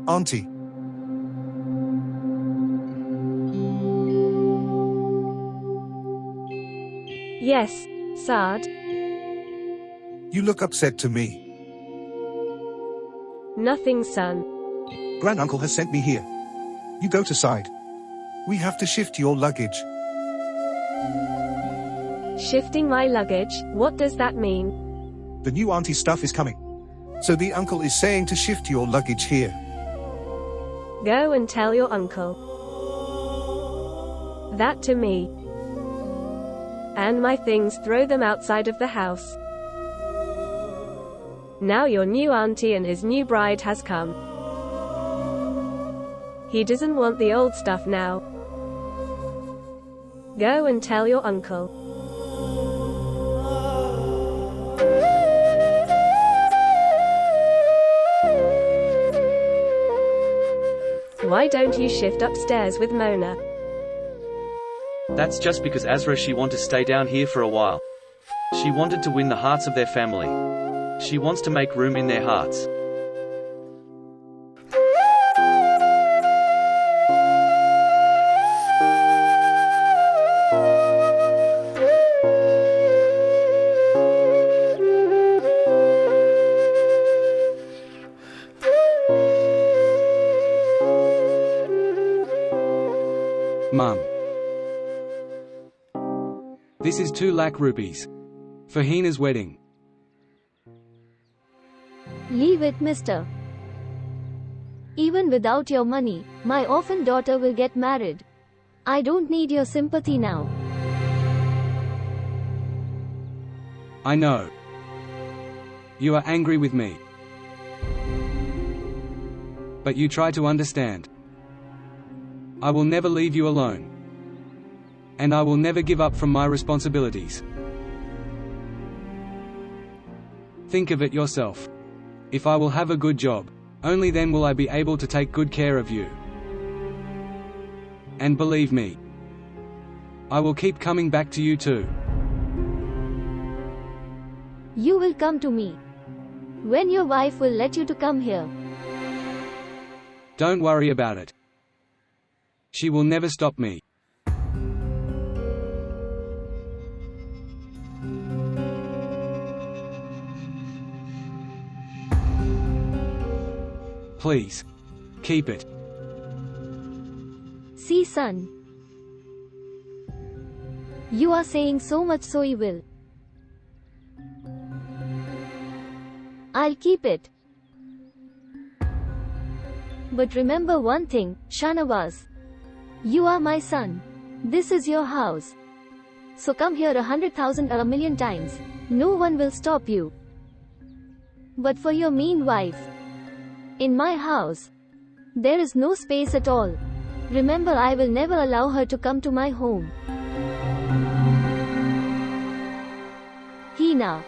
Auntie. Yes, Saad. You look upset to me. Nothing, son. Granduncle has sent me here. You go to side. We have to shift your luggage. Shifting my luggage, what does that mean? The new auntie stuff is coming. So the uncle is saying to shift your luggage here. Go and tell your uncle. That to me. And my things, throw them outside of the house. Now your new auntie and his new bride has come. He doesn't want the old stuff now. Go and tell your uncle. Why don't you shift upstairs with Mona? That's just because Azra she want to stay down here for a while. She wanted to win the hearts of their family. She wants to make room in their hearts. Mum. This is 2 lakh rupees. For Heena's wedding. Leave it, mister. Even without your money, my orphan daughter will get married. I don't need your sympathy now. I know. You are angry with me. But you try to understand. I will never leave you alone. And I will never give up from my responsibilities. Think of it yourself. If I will have a good job, only then will I be able to take good care of you. And believe me, I will keep coming back to you too. You will come to me. When your wife will let you to come here. Don't worry about it. She will never stop me. Please, keep it. See, son. You are saying so much so you will. I'll keep it. But remember one thing, Shahnawaz. You are my son. This is your house. So come here 100,000 or 1,000,000 times. No one will stop you. But for your mean wife, in my house, there is no space at all. Remember, I will never allow her to come to my home. Heena.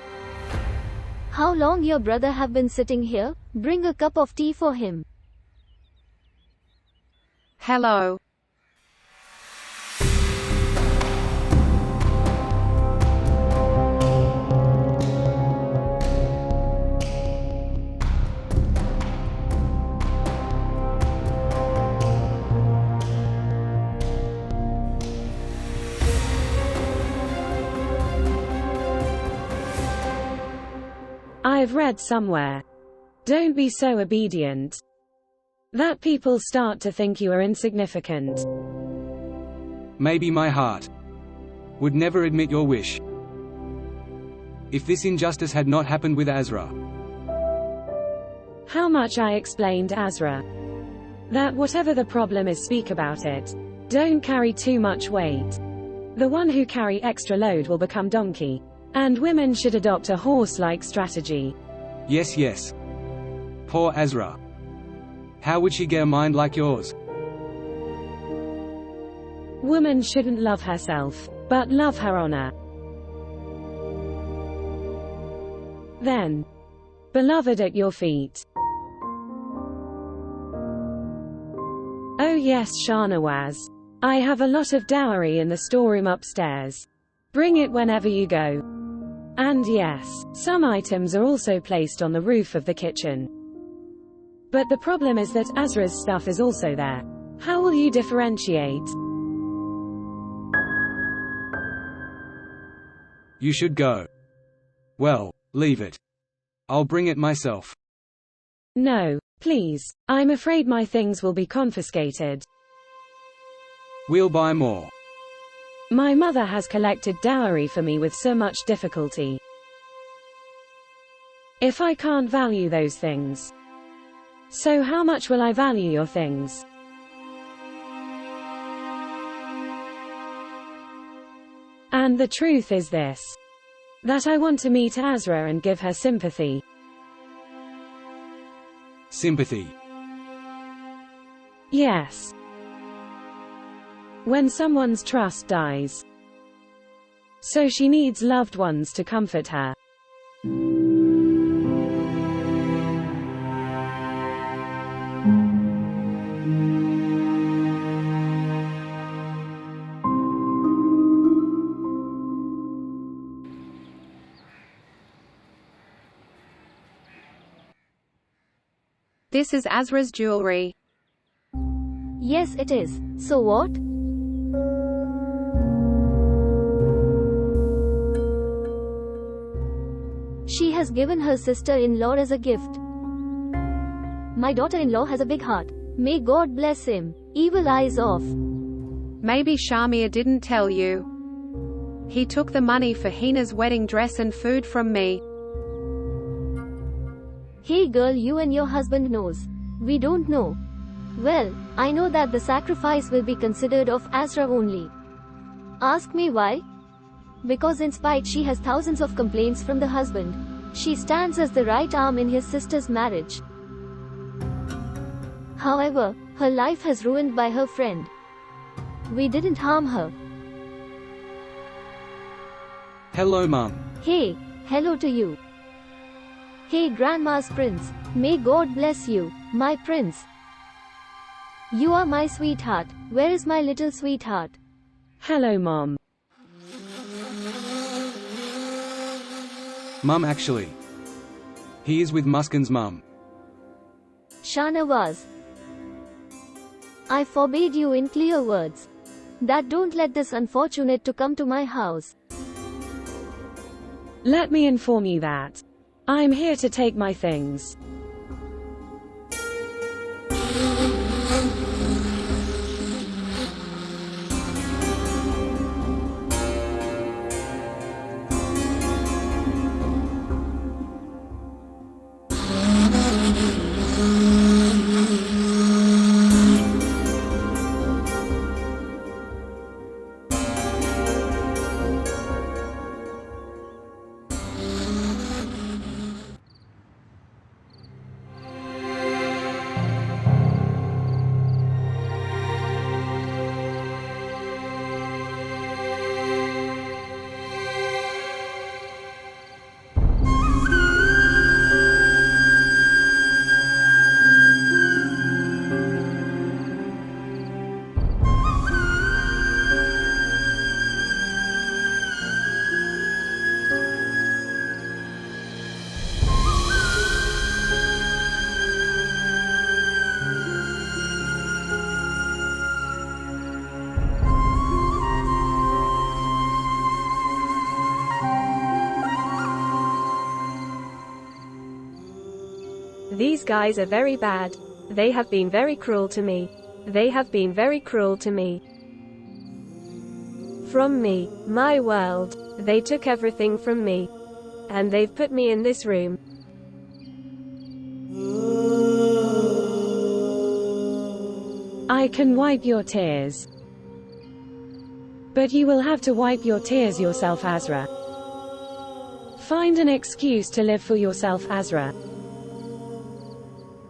How long your brother have been sitting here? Bring a cup of tea for him. Hello. I've read somewhere. Don't be so obedient that people start to think you are insignificant. Maybe my heart would never admit your wish. If this injustice had not happened with Azra. How much I explained Azra that whatever the problem is, speak about it. Don't carry too much weight. The one who carry extra load will become donkey. And women should adopt a horse-like strategy. Yes, yes. Poor Azra. How would she get a mind like yours? Woman shouldn't love herself, but love her honor. Then, beloved at your feet. Oh yes, Shahnawaz. I have a lot of dowry in the storeroom upstairs. Bring it whenever you go. And yes, some items are also placed on the roof of the kitchen. But the problem is that Azra's stuff is also there. How will you differentiate? You should go. Well, leave it. I'll bring it myself. No, please. I'm afraid my things will be confiscated. We'll buy more. My mother has collected dowry for me with so much difficulty. If I can't value those things, so how much will I value your things? And the truth is this: that I want to meet Azra and give her sympathy. Sympathy. Yes. When someone's trust dies. So she needs loved ones to comfort her. This is Azra's jewelry. Yes, it is. So what? She has given her sister-in-law as a gift. My daughter-in-law has a big heart. May God bless him. Evil eyes off. Maybe Shahmeer didn't tell you. He took the money for Hina's wedding dress and food from me. Hey girl, you and your husband knows. We don't know. Well, I know that the sacrifice will be considered of Azra only. Ask me why? Because in spite she has thousands of complaints from the husband, she stands as the right arm in his sister's marriage. However, her life has ruined by her friend. We didn't harm her. Hello, Mum. Hey, hello to you. Hey Grandma's prince, may God bless you, my prince. You are my sweetheart. Where is my little sweetheart? Hello, Mom. Mum, actually. He is with Muskan's mum. Shahnawaz, I forbade you in clear words that don't let this unfortunate to come to my house. Let me inform you that I'm here to take my things. These guys are very bad. They have been very cruel to me. They have been very cruel to me. From me, my world, they took everything from me. And they've put me in this room. I can wipe your tears. But you will have to wipe your tears yourself, Azra. Find an excuse to live for yourself, Azra.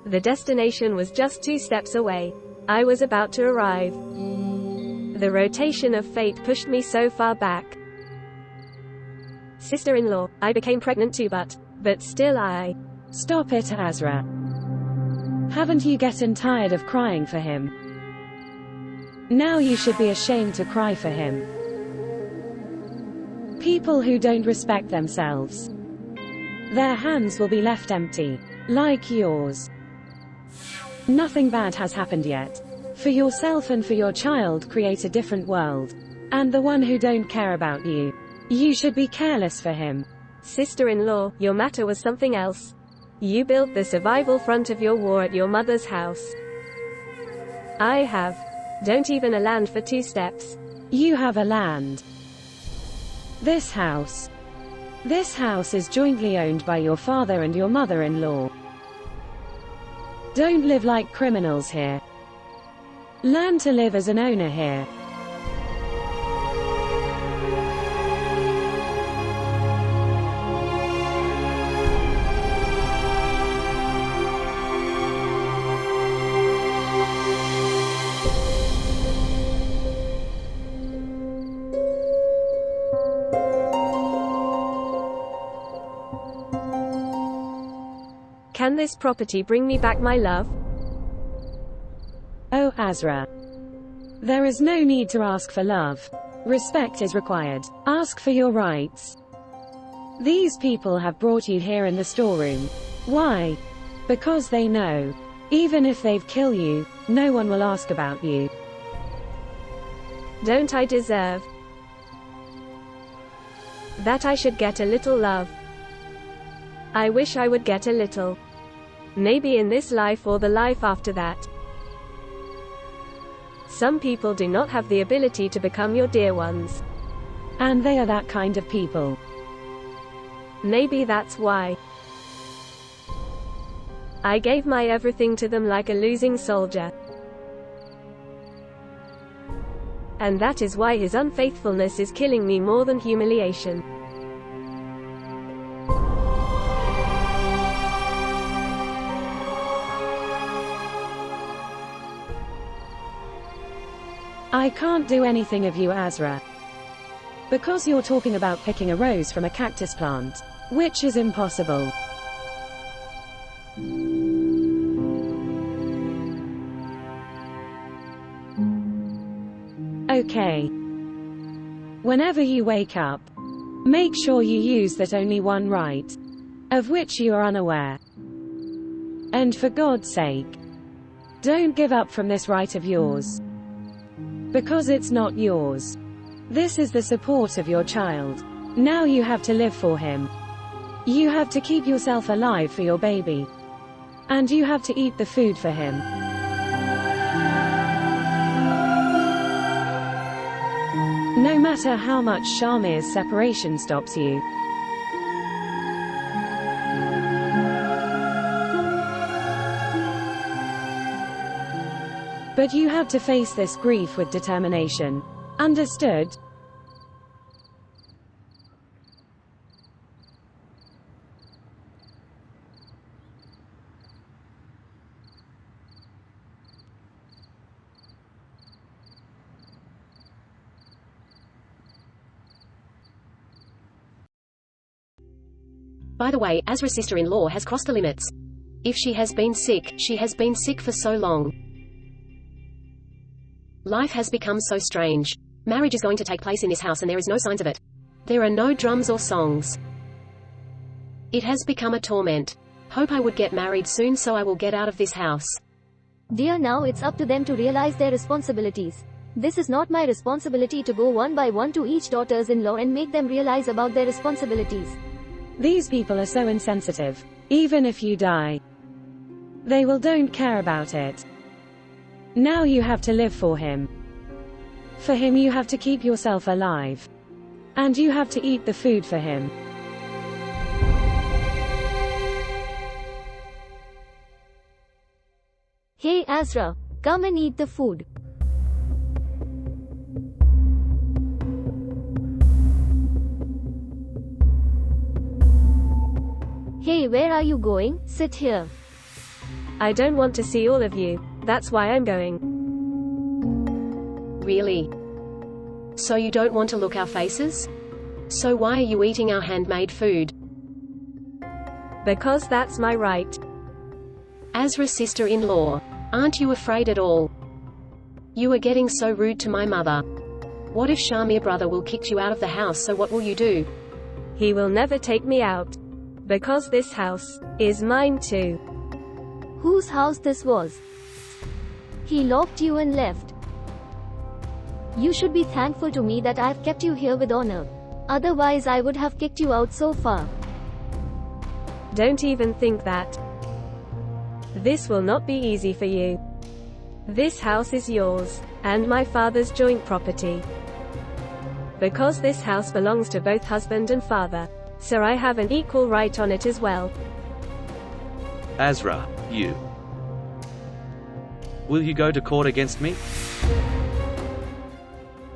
The destination was just 2 steps away. I was about to arrive. The rotation of fate pushed me so far back. Sister-in-law, I became pregnant too, but still I... Stop it, Azra. Haven't you gotten tired of crying for him? Now you should be ashamed to cry for him. People who don't respect themselves. Their hands will be left empty. Like yours. Nothing bad has happened yet. For yourself and for your child, create a different world. And the one who don't care about you. You should be careless for him. Sister-in-law, your matter was something else. You built the survival front of your war at your mother's house. I have. Don't even a land for 2 steps. You have a land. This house. This house is jointly owned by your father and your mother-in-law. Don't live like criminals here. Learn to live as an owner here. Can this property bring me back my love? Oh, Azra. There is no need to ask for love. Respect is required. Ask for your rights. These people have brought you here in the storeroom. Why? Because they know. Even if they've killed you, no one will ask about you. Don't I deserve that I should get a little love? I wish I would get a little. Maybe in this life or the life after that. Some people do not have the ability to become your dear ones. And they are that kind of people. Maybe that's why I gave my everything to them like a losing soldier. And that is why his unfaithfulness is killing me more than humiliation. I can't do anything of you, Azra. Because you're talking about picking a rose from a cactus plant. Which is impossible. Okay. Whenever you wake up, make sure you use that only one right, of which you are unaware. And for God's sake, don't give up from this right of yours. Because it's not yours. This is the support of your child. Now you have to live for him. You have to keep yourself alive for your baby. And you have to eat the food for him. No matter how much Shahmeer's separation stops you. But you have to face this grief with determination. Understood? By the way, Azra's sister-in-law has crossed the limits. If she has been sick, she has been sick for so long. Life has become so strange. Marriage is going to take place in this house and there is no signs of it. There are no drums or songs. It has become a torment. Hope I would get married soon so I will get out of this house. Dear, now it's up to them to realize their responsibilities. This is not my responsibility to go one by one to each daughters-in-law and make them realize about their responsibilities. These people are so insensitive. Even if you die, they don't care about it. Now you have to live for him. For him you have to keep yourself alive. And you have to eat the food for him. Hey Azra, come and eat the food. Hey, where are you going? Sit here. I don't want to see all of you. That's why I'm going. Really? So you don't want to look our faces? So why are you eating our handmade food? Because that's my right. Azra's sister-in-law. Aren't you afraid at all? You are getting so rude to my mother. What if Shahmeer brother will kick you out of the house, so what will you do? He will never take me out. Because this house is mine too. Whose house this was? He locked you and left. You should be thankful to me that I've kept you here with honor. Otherwise I would have kicked you out so far. Don't even think that. This will not be easy for you. This house is yours, and my father's joint property. Because this house belongs to both husband and father, so I have an equal right on it as well. Azra, you. Will you go to court against me?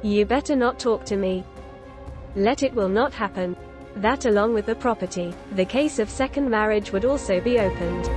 You better not talk to me. It will not happen. That along with the property, the case of second marriage would also be opened.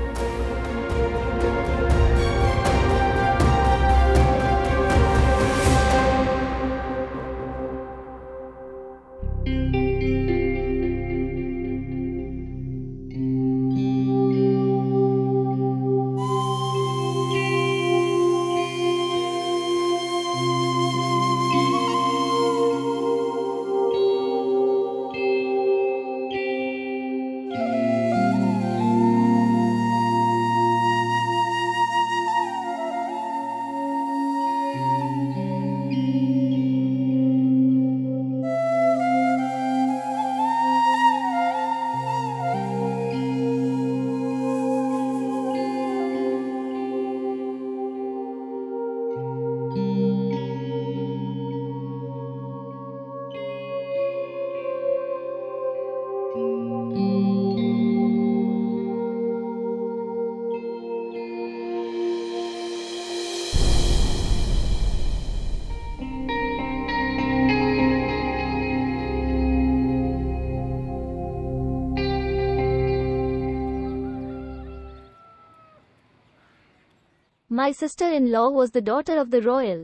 My sister-in-law was the daughter of the royal.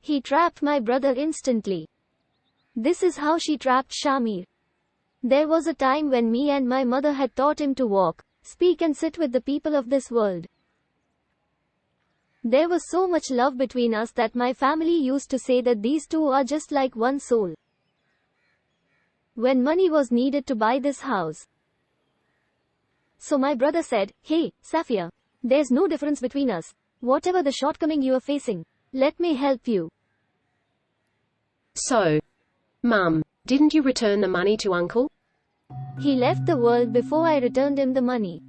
He trapped my brother instantly. This is how she trapped Shahmeer. There was a time when me and my mother had taught him to walk, speak and sit with the people of this world. There was so much love between us that my family used to say that these two are just like one soul. When money was needed to buy this house, so my brother said, "Hey, Safia, there's no difference between us. Whatever the shortcoming you are facing, let me help you." So, Mum, didn't you return the money to Uncle? He left the world before I returned him the money.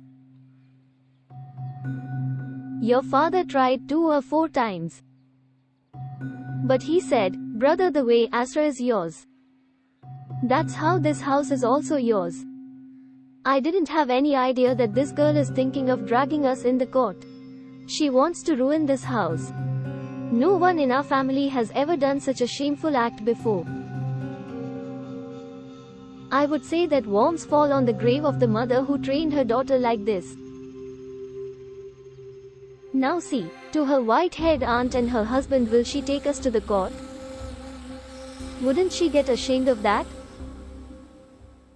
Your father tried 2 or 4 times. But he said, "Brother, the way Azra is yours. That's how this house is also yours." I didn't have any idea that this girl is thinking of dragging us in the court. She wants to ruin this house. No one in our family has ever done such a shameful act before. I would say that worms fall on the grave of the mother who trained her daughter like this. Now see, to her white-haired aunt and her husband will she take us to the court? Wouldn't she get ashamed of that?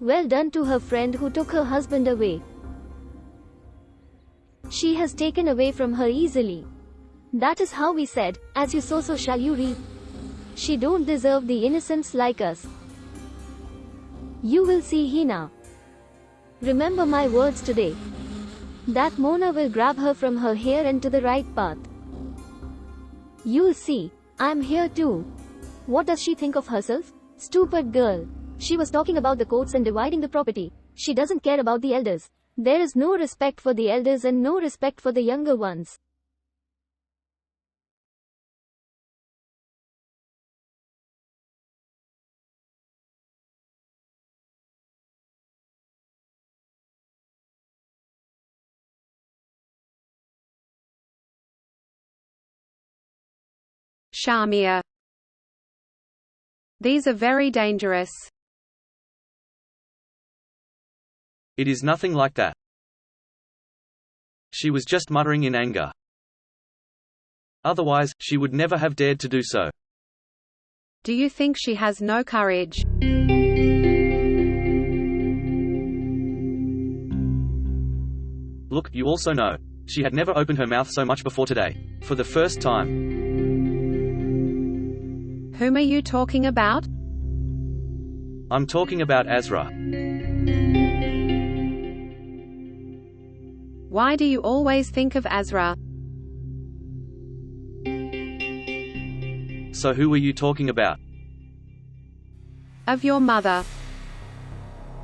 Well done to her friend who took her husband away. She has taken away from her easily. That is how we said, "As you sow so shall you reap." She don't deserve the innocents like us. You will see Hina. Remember my words today. That Mona will grab her from her hair and to the right path. You'll see, I'm here too. What does she think of herself? Stupid girl. She was talking about the courts and dividing the property. She doesn't care about the elders. There is no respect for the elders and no respect for the younger ones. Shahmeer. These are very dangerous. It is nothing like that. She was just muttering in anger. Otherwise, she would never have dared to do so. Do you think she has no courage? Look, you also know. She had never opened her mouth so much before today. For the first time. Whom are you talking about? I'm talking about Azra. Why do you always think of Azra? So who were you talking about? Of your mother.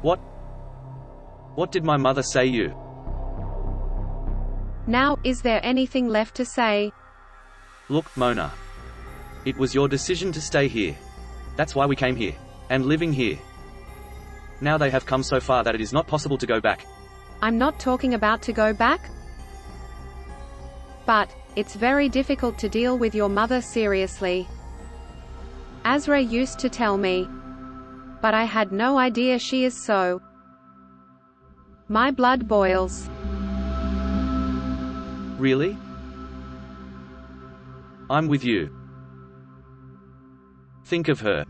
What? What did my mother say you? Now, is there anything left to say? Look, Mona. It was your decision to stay here. That's why we came here. And living here. Now they have come so far that it is not possible to go back. I'm not talking about to go back. But, it's very difficult to deal with your mother seriously. Azra used to tell me. But I had no idea she is so. My blood boils. Really? I'm with you. Think of her.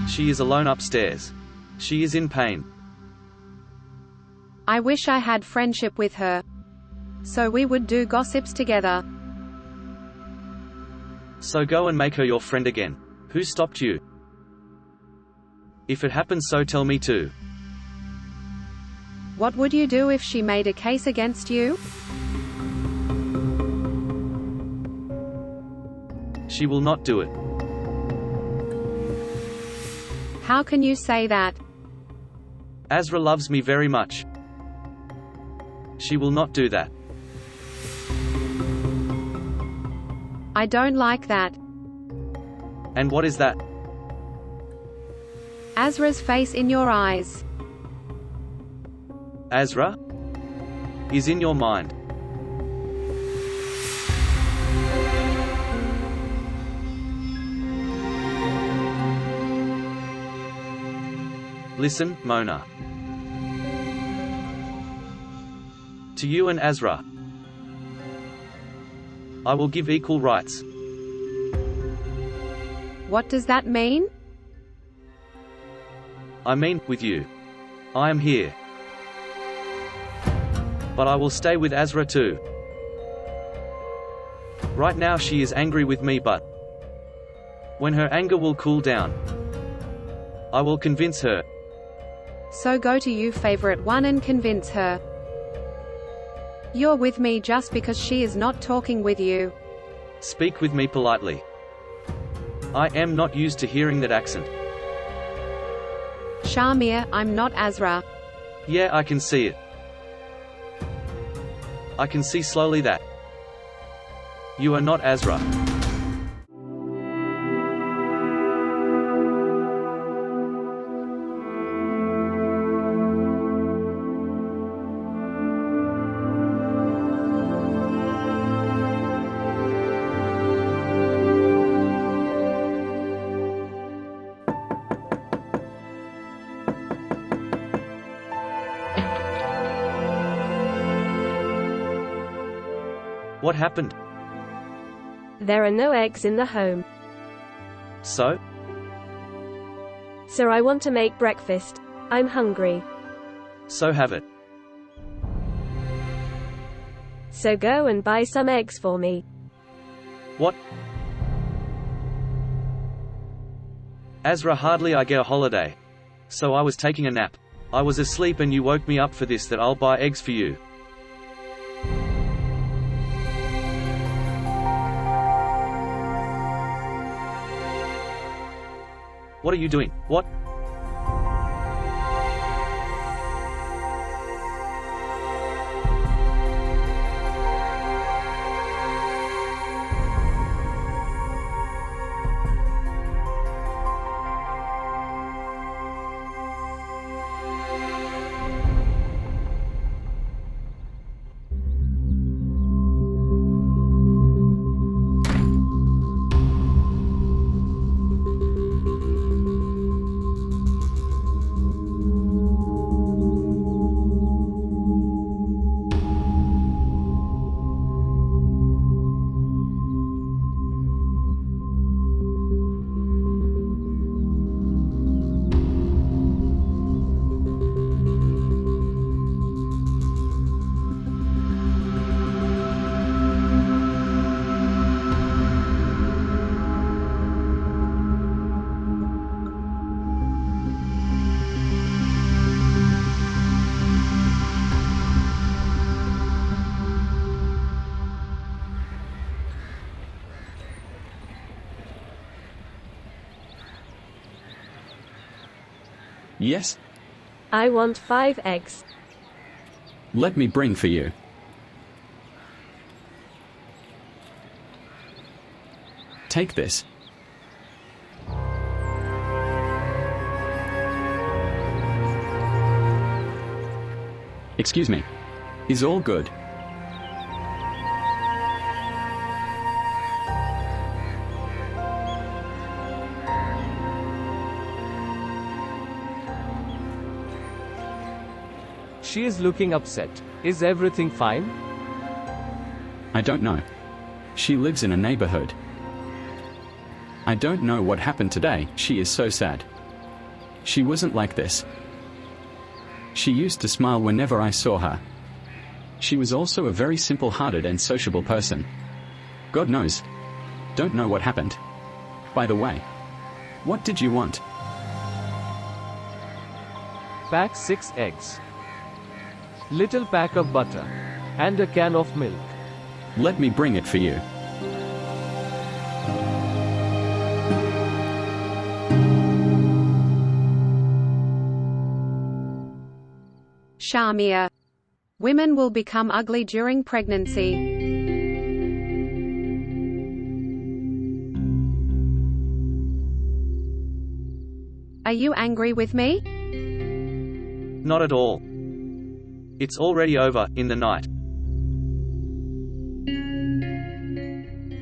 She is alone upstairs. She is in pain. I wish I had friendship with her. So we would do gossips together. So go and make her your friend again. Who stopped you? If it happens, so tell me too. What would you do if she made a case against you? She will not do it. How can you say that? Azra loves me very much. She will not do that. I don't like that. And what is that? Azra's face in your eyes. Azra? Is in your mind. Listen, Mona. To you and Azra, I will give equal rights. What does that mean? I mean, with you. I am here. But I will stay with Azra too. Right now she is angry with me, but when her anger will cool down, I will convince her. So go to you favorite one and convince her. You're with me just because she is not talking with you. Speak with me politely. I am not used to hearing that accent. Shahmeer, I'm not Azra. Yeah, I can see it. I can see slowly that you are not Azra. What happened? There are no eggs in the home. So? Sir, I want to make breakfast. I'm hungry. So have it. So go and buy some eggs for me. What? Azra, hardly I get a holiday. So I was taking a nap. I was asleep and you woke me up for this, that I'll buy eggs for you. What are you doing? What? Yes? I want 5 eggs. Let me bring for you. Take this. Excuse me. Is all good? She is looking upset. Is everything fine? I don't know. She lives in a neighborhood. I don't know what happened today. She is so sad. She wasn't like this. She used to smile whenever I saw her. She was also a very simple-hearted and sociable person. God knows. Don't know what happened. By the way, what did you want? Pack 6 eggs. Little pack of butter. And a can of milk. Let me bring it for you. Shahmeer. Women will become ugly during pregnancy. Are you angry with me? Not at all. It's already over, in the night.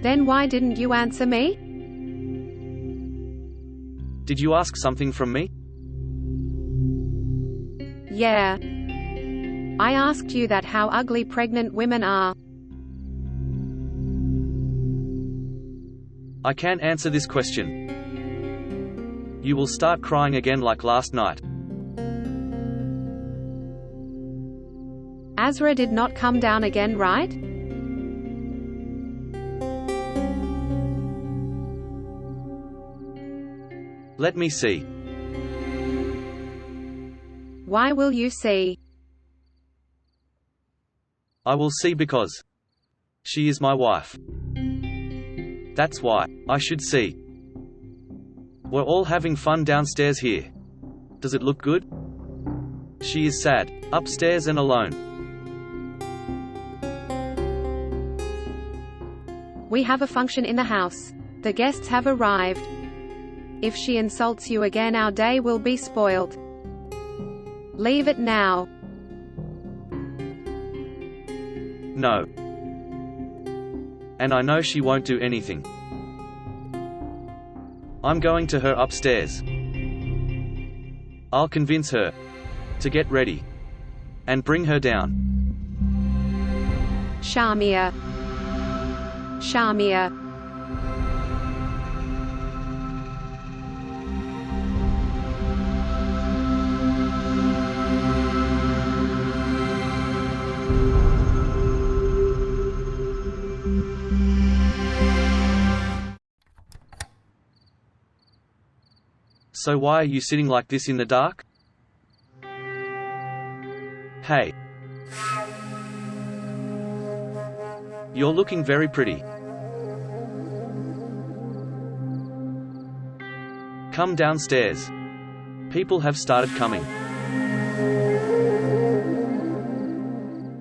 Then why didn't you answer me? Did you ask something from me? Yeah. I asked you that how ugly pregnant women are. I can't answer this question. You will start crying again like last night. Azra did not come down again, right? Let me see. Why will you see? I will see because she is my wife. That's why I should see. We're all having fun downstairs here. Does it look good? She is sad, upstairs and alone. We have a function in the house. The guests have arrived. If she insults you again, our day will be spoiled. Leave it now. No. And I know she won't do anything. I'm going to her upstairs. I'll convince her to get ready and bring her down. Shahmeer. Shahmeer. So why are you sitting like this in the dark? Hey. You're looking very pretty. Come downstairs. People have started coming.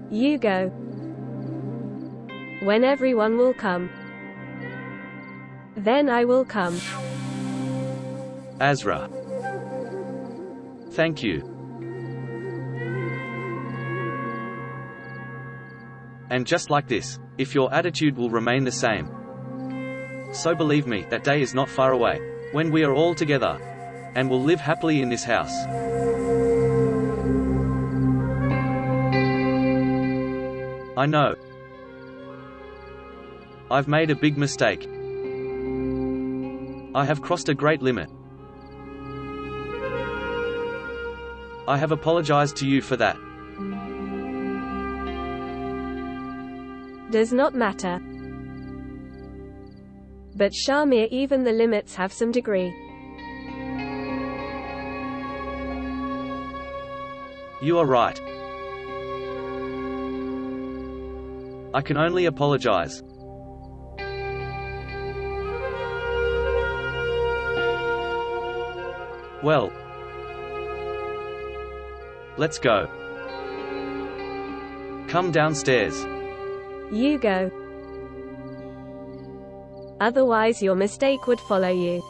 You go. When everyone will come, then I will come. Azra. Thank you. And just like this, if your attitude will remain the same. So believe me, that day is not far away, when we are all together, and will live happily in this house. I know. I've made a big mistake. I have crossed a great limit. I have apologized to you for that. Does not matter. But Shahmeer, even the limits have some degree. You are right. I can only apologize. Well, Let's go. Come downstairs. You go. Otherwise your mistake would follow you.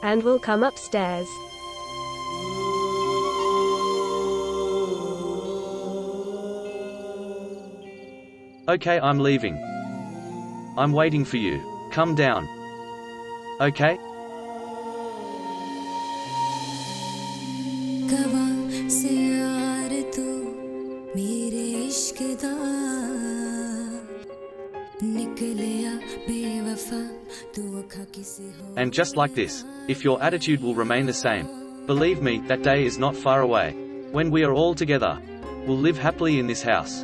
And will come upstairs. Okay, I'm leaving. I'm waiting for you. Come down. Okay? And just like this, if your attitude will remain the same, believe me, that day is not far away. When we are all together, we'll live happily in this house.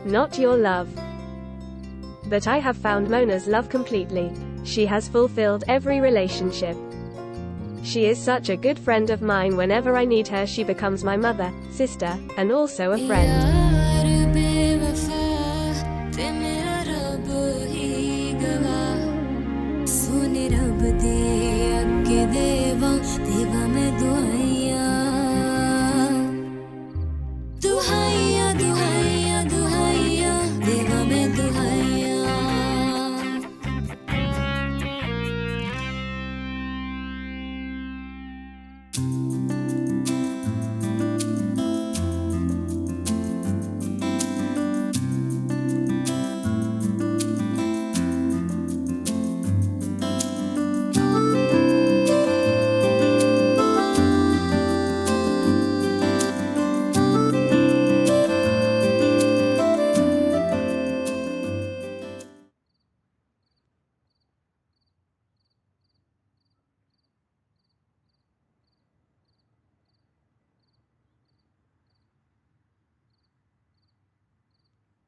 Not your love. But I have found Mona's love completely. She has fulfilled every relationship. She is such a good friend of mine. Whenever I need her, she becomes my mother, sister, and also a friend.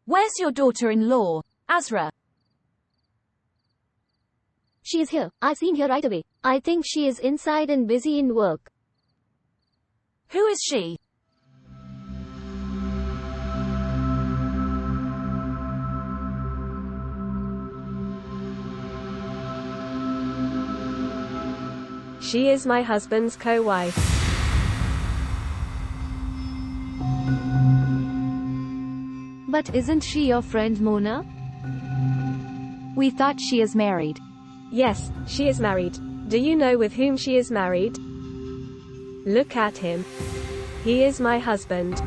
Where's your daughter-in-law, Azra? She is here. I've seen her right away. I think she is inside and busy in work. Who is she? She is my husband's co-wife. But isn't she your friend Mona? We thought she is married. Yes, she is married. Do you know with whom she is married? Look at him. He is my husband.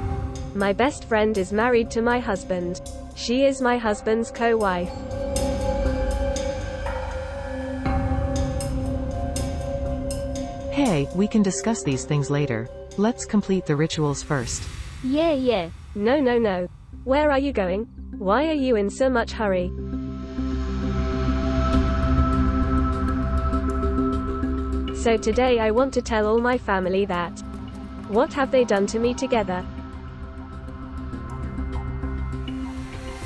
My best friend is married to my husband. She is my husband's co-wife. Hey, we can discuss these things later. Let's complete the rituals first. Yeah. No. Where are you going? Why are you in so much hurry? So today I want to tell all my family that. What have they done to me together?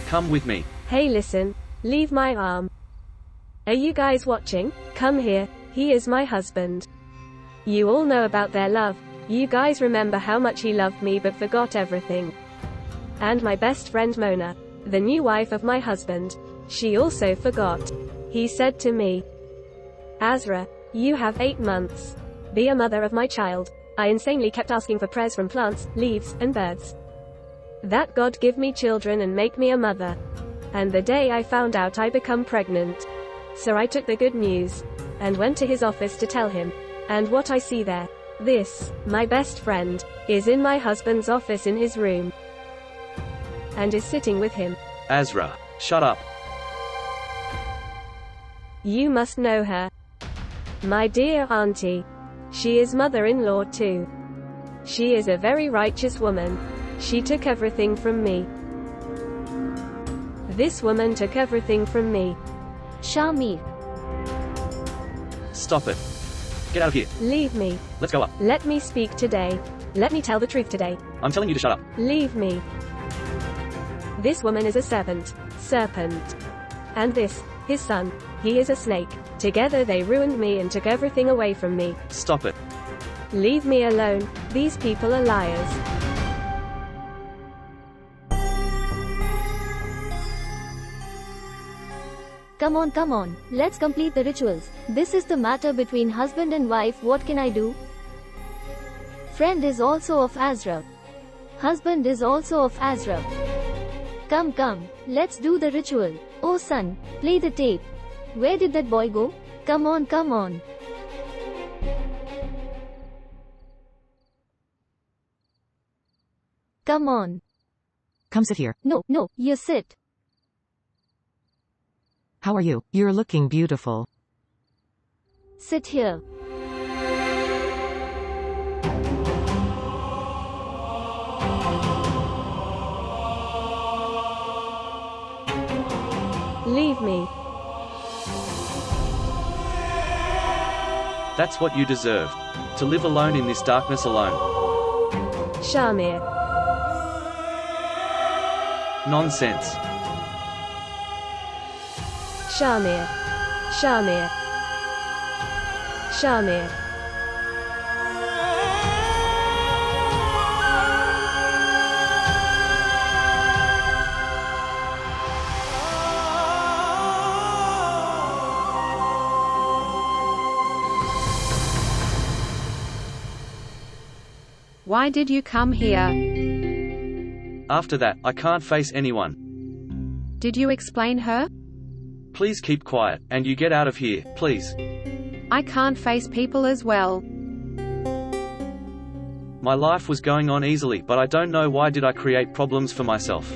Come with me. Hey, listen. Leave my arm. Are you guys watching? Come here. He is my husband. You all know about their love. You guys remember how much he loved me but forgot everything. And my best friend Mona, the new wife of my husband, she also forgot. He said to me, Azra, you have 8 months. Be a mother of my child. I insanely kept asking for prayers from plants, leaves, and birds. That God give me children and make me a mother. And the day I found out I become pregnant. So I took the good news and went to his office to tell him. And what I see there, this, my best friend, is in my husband's office in his room. And is sitting with him. Azra, shut up. You must know her. My dear auntie. She is mother-in-law too. She is a very righteous woman. She took everything from me. This woman took everything from me. Shahmeer. Stop it. Get out of here. Leave me. Let's go up. Let me speak today. Let me tell the truth today. I'm telling you to shut up. Leave me. This woman is a serpent. And this, his son, he is a snake. Together they ruined me and took everything away from me. Stop it. Leave me alone, these people are liars. Come on, let's complete the rituals. This is the matter between husband and wife, what can I do? Friend is also of Azra. Husband is also of Azra. Come, let's do the ritual. Oh son, play the tape. Where did that boy go? Come on. Come on. Come sit here. No, you sit. How are you? You're looking beautiful. Sit here. Leave me. That's what you deserve. To live alone in this darkness alone. Shahmeer. Nonsense. Shahmeer. Why did you come here? After that, I can't face anyone. Did you explain her? Please keep quiet, and you get out of here, please. I can't face people as well. My life was going on easily, but I don't know why did I create problems for myself.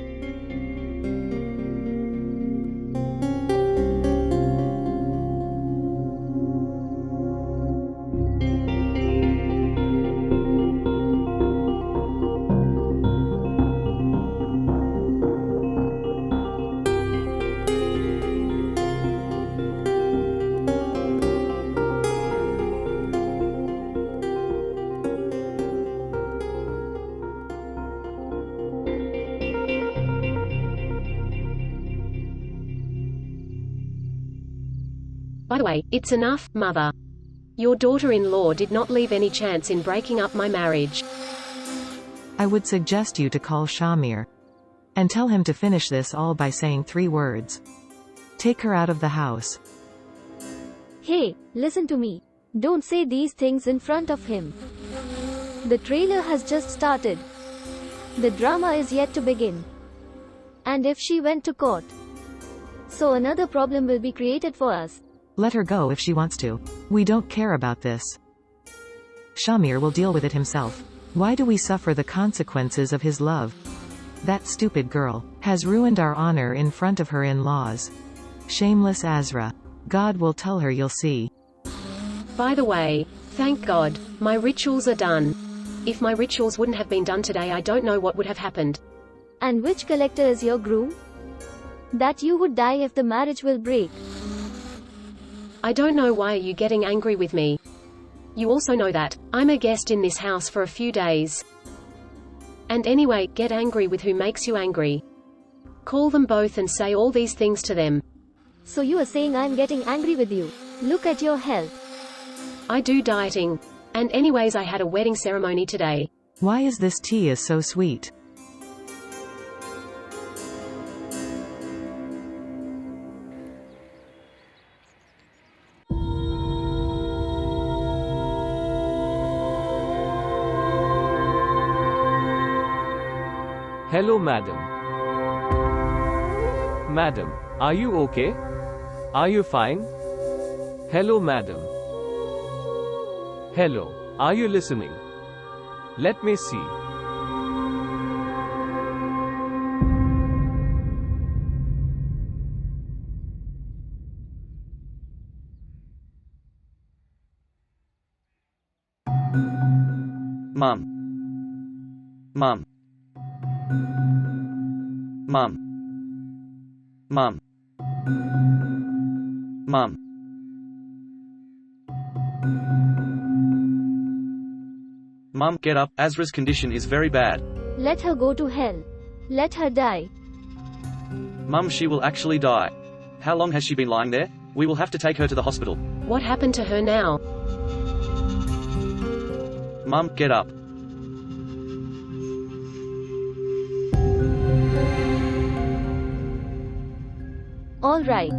By the way, it's enough, mother. Your daughter-in-law did not leave any chance in breaking up my marriage. I would suggest you to call Shahmeer. And tell him to finish this all by saying 3 words. Take her out of the house. Hey, listen to me. Don't say these things in front of him. The trailer has just started. The drama is yet to begin. And if she went to court, so another problem will be created for us. Let her go if she wants to. We don't care about this. Shahmeer will deal with it himself. Why do we suffer the consequences of his love? That stupid girl has ruined our honor in front of her in-laws. Shameless Azra. God will tell her, you'll see. By the way, thank God, my rituals are done. If my rituals wouldn't have been done today, I don't know what would have happened. And which collector is your groom? That you would die if the marriage will break. I don't know why are you getting angry with me. You also know that I'm a guest in this house for a few days. And anyway, get angry with who makes you angry. Call them both and say all these things to them. So you are saying I'm getting angry with you? Look at your health. I do dieting. And anyways, I had a wedding ceremony today. Why is this tea is so sweet? Hello, madam. Madam, are you okay? Are you fine? Hello, madam. Hello, are you listening? Let me see. Mum. Mum. Mum. Mum. Mum. Mum, get up. Azra's condition is very bad. Let her go to hell. Let her die. Mum, she will actually die. How long has she been lying there? We will have to take her to the hospital. What happened to her now? Mum, get up. All right.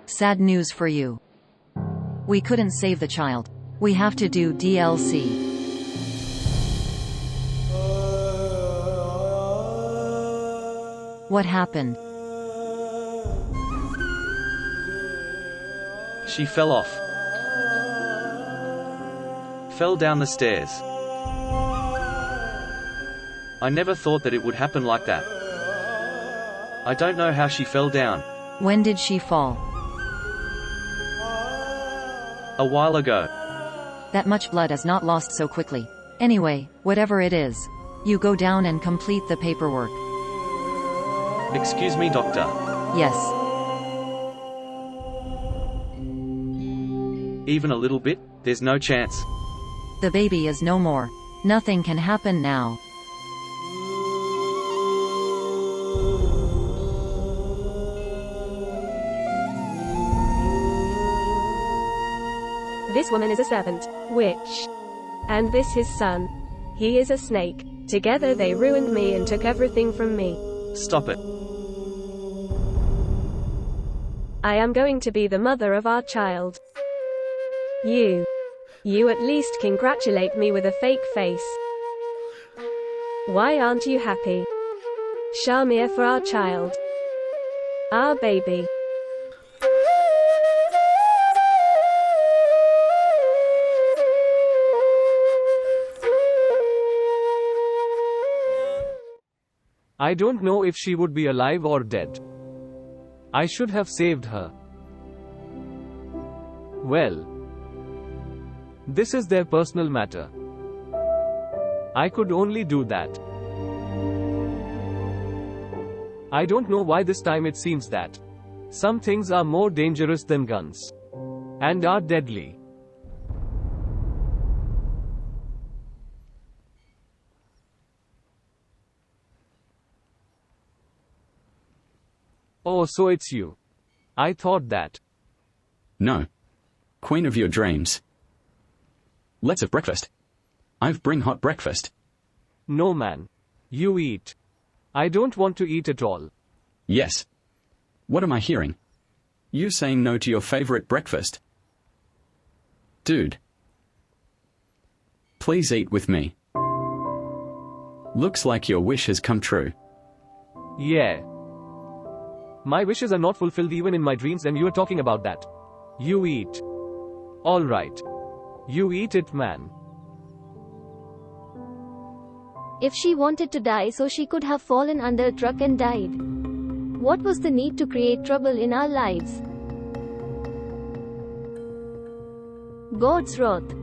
Sad news for you. We couldn't save the child. We have to do DLC. What happened? She fell off. Fell down the stairs. I never thought that it would happen like that. I don't know how she fell down. When did she fall? A while ago. That much blood is not lost so quickly. Anyway, whatever it is, you go down and complete the paperwork. Excuse me, doctor. Yes. Even a little bit? There's no chance. The baby is no more. Nothing can happen now. This woman is a serpent, witch. And this his son. He is a snake. Together they ruined me and took everything from me. Stop it. I am going to be the mother of our child. You at least congratulate me with a fake face. Why aren't you happy? Shahmeer, for our child. Our baby. I don't know if she would be alive or dead. I should have saved her. Well, this is their personal matter. I could only do that. I don't know why this time it seems that some things are more dangerous than guns. And are deadly. Oh, so it's you. I thought that. No. Queen of your dreams. Let's have breakfast. I've bring hot breakfast. No, man. You eat. I don't want to eat at all. Yes. What am I hearing? You saying no to your favorite breakfast? Dude. Please eat with me. Looks like your wish has come true. Yeah. My wishes are not fulfilled even in my dreams, and you are talking about that. You eat. All right. You eat it, man. If she wanted to die so she could have fallen under a truck and died. What was the need to create trouble in our lives? God's wrath.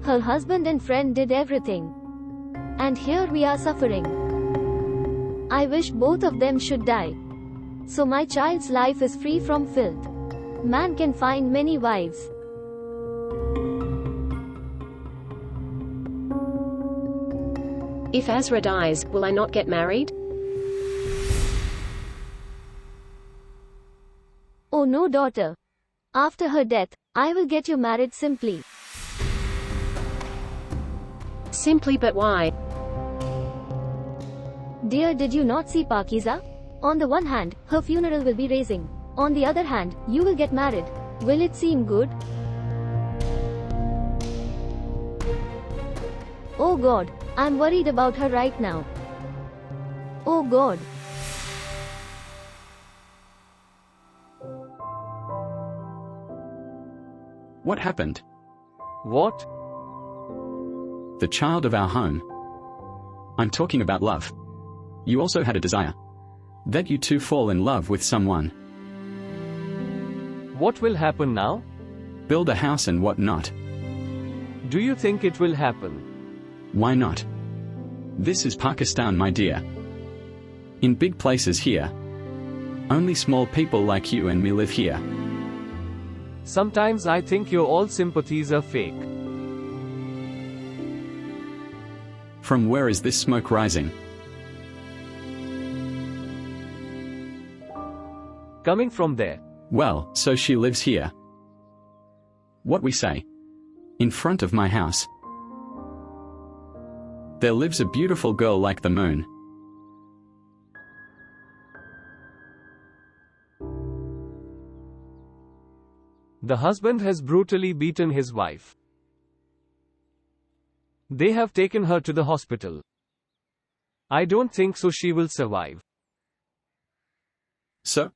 Her husband and friend did everything. And here we are suffering. I wish both of them should die. So my child's life is free from filth. Man can find many wives. If Azra dies, will I not get married? Oh no, daughter. After her death, I will get you married simply. Simply, but why? Dear, did you not see Pakiza? On the one hand, her funeral will be raising. On the other hand, you will get married. Will it seem good? Oh God, I'm worried about her right now. Oh God. What happened? What? The child of our home. I'm talking about love. You also had a desire. That you two fall in love with someone. What will happen now? Build a house and what not. Do you think it will happen? Why not? This is Pakistan, my dear. In big places here. Only small people like you and me live here. Sometimes I think your all sympathies are fake. From where is this smoke rising? Coming from there. Well, so she lives here. What we say? In front of my house. There lives a beautiful girl like the moon. The husband has brutally beaten his wife. They have taken her to the hospital. I don't think so she will survive. So?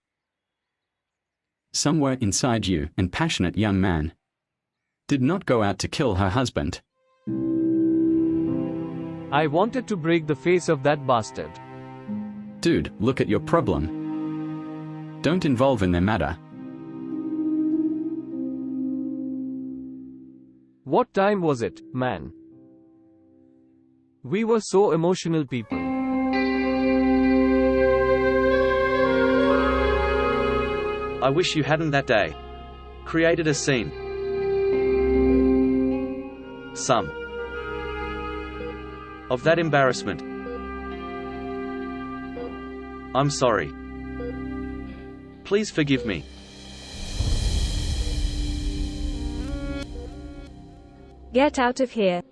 Somewhere inside you, an passionate young man did not go out to kill her husband. I wanted to break the face of that bastard. Dude, look at your problem. Don't involve in their matter. What time was it, man? We were so emotional people. I wish you hadn't that day created a scene. Some of that embarrassment. I'm sorry. Please forgive me. Get out of here.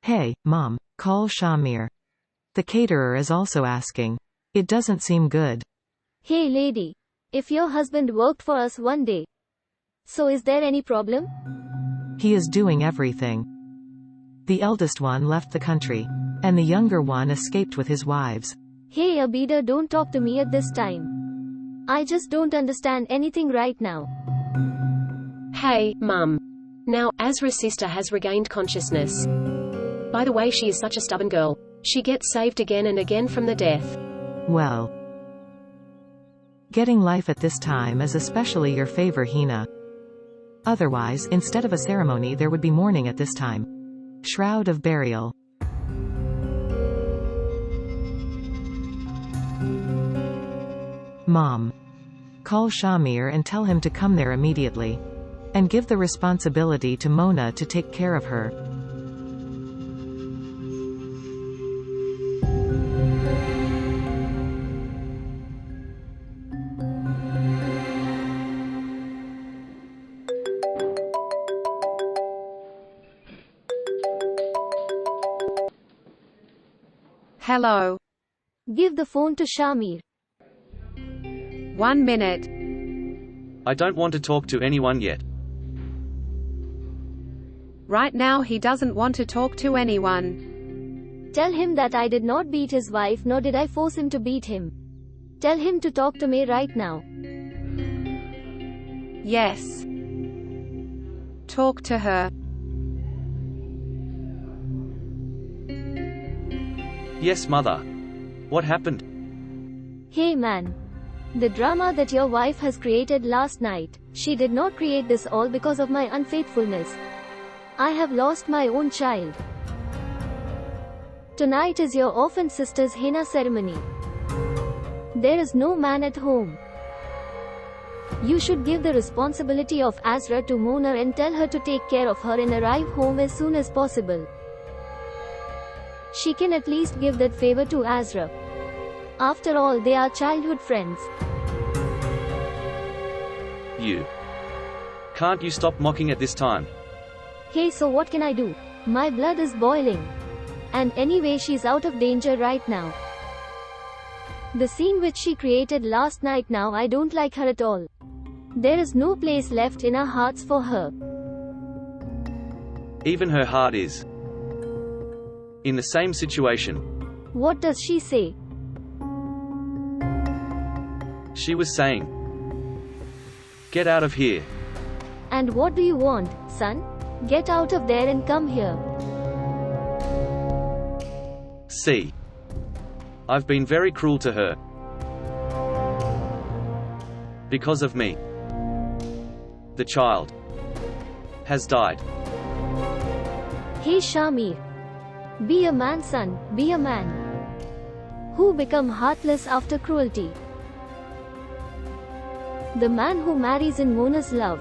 Hey, Mom, call Shahmeer. The caterer is also asking. It doesn't seem good. Hey lady, if your husband worked for us one day, so is there any problem? He is doing everything. The eldest one left the country, and the younger one escaped with his wives. Hey Abida, don't talk to me at this time. I just don't understand anything right now. Hey, Mum. Now, Azra's sister has regained consciousness. By the way, she is such a stubborn girl. She gets saved again and again from the death. Well, getting life at this time is especially your favor, Hina. Otherwise, instead of a ceremony there would be mourning at this time. Shroud of burial. Mom. Call Shahmeer and tell him to come there immediately. And give the responsibility to Mona to take care of her. Hello. Give the phone to Shahmeer. 1 minute. I don't want to talk to anyone yet. Right now he doesn't want to talk to anyone. Tell him that I did not beat his wife nor did I force him to beat him. Tell him to talk to me right now. Yes. Talk to her. Yes, mother. What happened? Hey man. The drama that your wife has created last night, she did not create this all because of my unfaithfulness. I have lost my own child. Tonight is your orphan sister's henna ceremony. There is no man at home. You should give the responsibility of Azra to Mona and tell her to take care of her and arrive home as soon as possible. She can at least give that favor to Azra. After all, they are childhood friends. You. Can't you stop mocking at this time? Hey, so what can I do? My blood is boiling. And anyway, she's out of danger right now. The scene which she created last night, now I don't like her at all. There is no place left in our hearts for her. Even her heart is in the same situation. What does she say? She was saying, "Get out of here." And what do you want, son? Get out of there and come here. See. I've been very cruel to her. Because of me. The child has died. Hey Shahmeer. Be a man, son, be a man. Who become heartless after cruelty? The man who marries in Mona's love.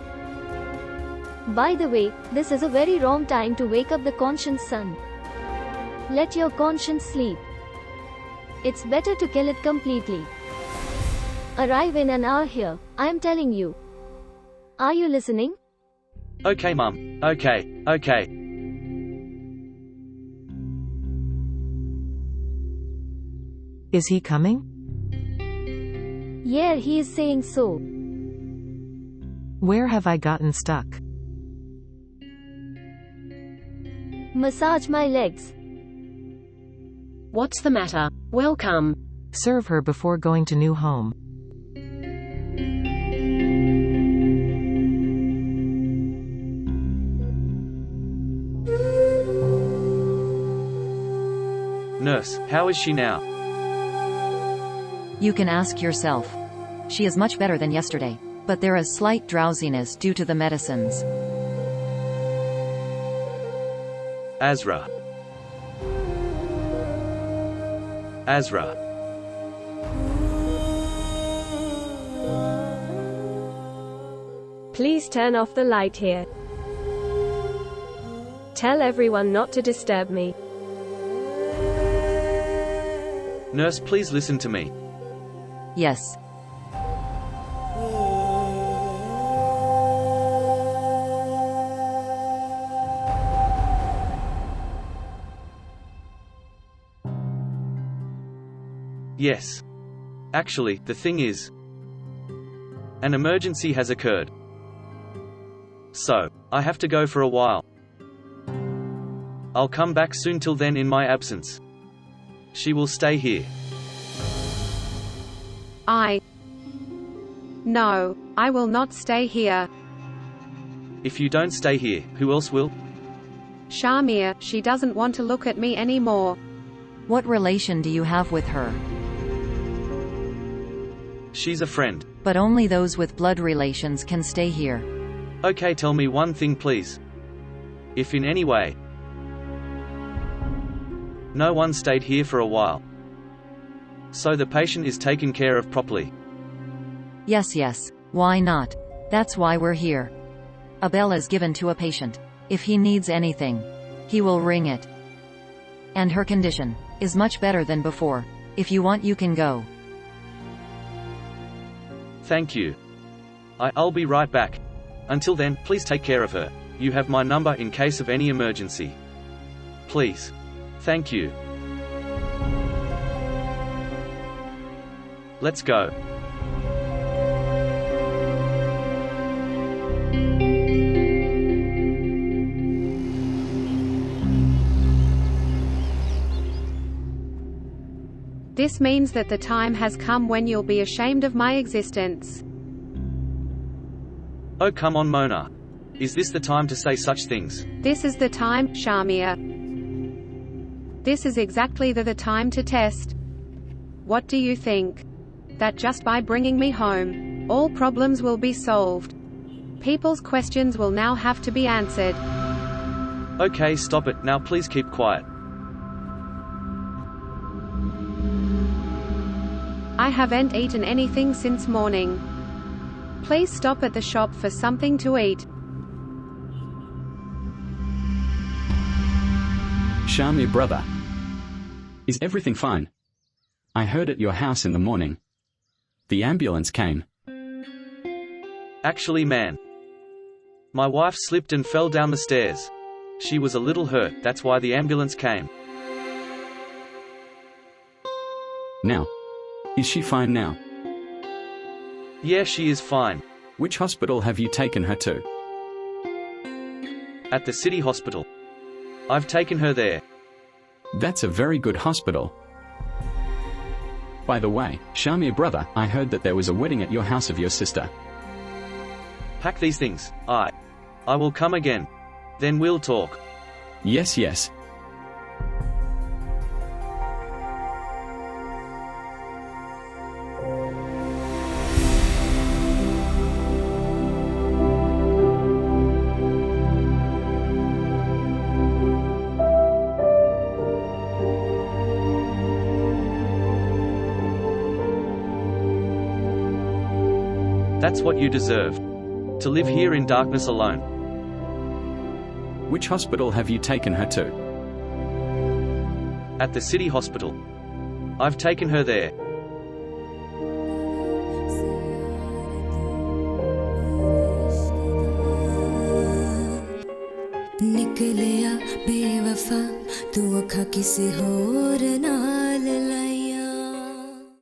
By the way, this is a very wrong time to wake up the conscience, son. Let your conscience sleep. It's better to kill it completely. Arrive in an hour here, I am telling you. Are you listening? Okay, Mum. Okay, okay. Is he coming? Yeah, he is saying so. Where have I gotten stuck? Massage my legs. What's the matter? Welcome. Serve her before going to new home. Nurse, how is she now? You can ask yourself. She is much better than yesterday, but there is slight drowsiness due to the medicines. Azra. Azra. Please turn off the light here. Tell everyone not to disturb me. Nurse, please listen to me. Yes. Yes. Actually, the thing is, an emergency has occurred. So, I have to go for a while. I'll come back soon. Till then, in my absence, she will stay here. No, I will not stay here. If you don't stay here, who else will? Shahmeer, she doesn't want to look at me anymore. What relation do you have with her? She's a friend. But only those with blood relations can stay here. Okay, tell me one thing, please. If in any way no one stayed here for a while, so the patient is taken care of properly. Yes, why not? That's why we're here. A bell is given to a patient. If he needs anything, he will ring it. And her condition is much better than before. If you want, you can go. Thank you. I'll be right back. Until then, please take care of her. You have my number in case of any emergency. Please. Thank you. Let's go. This means that the time has come when you'll be ashamed of my existence. Oh, come on, Mona. Is this the time to say such things? This is the time, Shahmeer. This is exactly the time to test. What do you think? That just by bringing me home, all problems will be solved. People's questions will now have to be answered. Okay, stop it. Now please keep quiet. I haven't eaten anything since morning. Please stop at the shop for something to eat. Shahmeer, brother. Is everything fine? I heard at your house in the morning. The ambulance came. Actually, man, my wife slipped and fell down the stairs. She was a little hurt, that's why the ambulance came. Now, is she fine now? Yeah, she is fine. Which hospital have you taken her to? At the city hospital. I've taken her there. That's a very good hospital. By the way, Shahmeer, brother, I heard that there was a wedding at your house of your sister. Pack these things. I will come again. Then we'll talk. Yes, yes. That's what you deserve. To live here in darkness alone. Which hospital have you taken her to? At the city hospital. I've taken her there. निकलिया बेवफा तू अखा किसी होर नाल लाई